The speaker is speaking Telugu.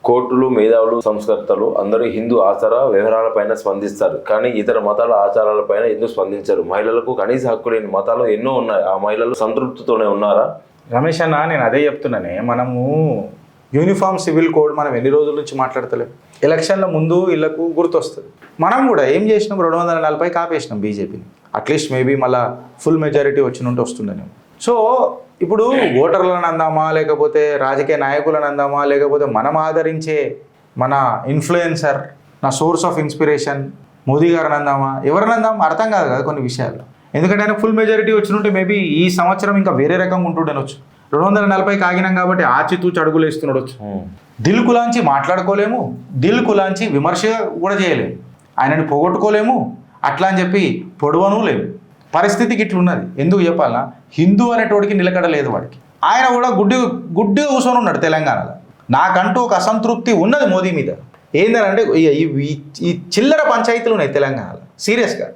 కోర్టులు, మేధావులు, సంస్కర్తలు అందరూ హిందూ ఆచార వ్యవహారాలపైన స్పందిస్తారు, కానీ ఇతర మతాల ఆచారాలపైన ఎందుకు స్పందించరు? మహిళలకు కనీస హక్కు లేని మతాలు ఎన్నో ఉన్నాయి. ఆ మహిళలు సంతృప్తితోనే ఉన్నారా? రమేష్ అన్న, నేను అదే చెప్తున్నానే. మనము యూనిఫామ్ సివిల్ కోడ్ మనం ఎన్ని రోజుల నుంచి మాట్లాడతలేం. ఎలక్షన్ల ముందు వీళ్ళకు గుర్తొస్తుంది. మనం కూడా ఏం చేసినాం, 240 కాపేసినాం బీజేపీని. అట్లీస్ట్ మేబీ మళ్ళీ ఫుల్ మెజారిటీ వచ్చినుంటే వస్తుండేనేమో. సో ఇప్పుడు ఓటర్లను అందామా, లేకపోతే రాజకీయ నాయకులను అందామా, లేకపోతే మనం ఆదరించే మన ఇన్ఫ్లుయెన్సర్, నా సోర్స్ ఆఫ్ ఇన్స్పిరేషన్ మోదీ గారిని అందామా, ఎవరిని అందామా అర్థం కాదు కదా కొన్ని విషయాలు. ఎందుకంటే ఆయన ఫుల్ మెజారిటీ వచ్చినుంటే మేబీ ఈ సంవత్సరం ఇంకా వేరే రకంగా ఉంటుండేనొచ్చు. 240 కాగినాం కాబట్టి ఆచితూచి అడుగులు వేస్తున్నాడొచ్చు. దిల్ కులాంచి మాట్లాడుకోలేము, దిల్ కులాంచి విమర్శ కూడా చేయలేము, ఆయనని పోగొట్టుకోలేము, అట్లా అని చెప్పి పొడవను లేము. పరిస్థితికి ఇట్లున్నది. ఎందుకు చెప్పాలన్నా, హిందూ అనేటోడికి నిలకడలేదు వాడికి. ఆయన కూడా గుడ్డిగా కూర్చొని ఉన్నాడు తెలంగాణలో. నాకంటూ ఒక అసంతృప్తి ఉన్నది మోదీ మీద. ఏంటంటే ఈ చిల్లర పంచాయతీలు ఉన్నాయి తెలంగాణలో. సీరియస్గా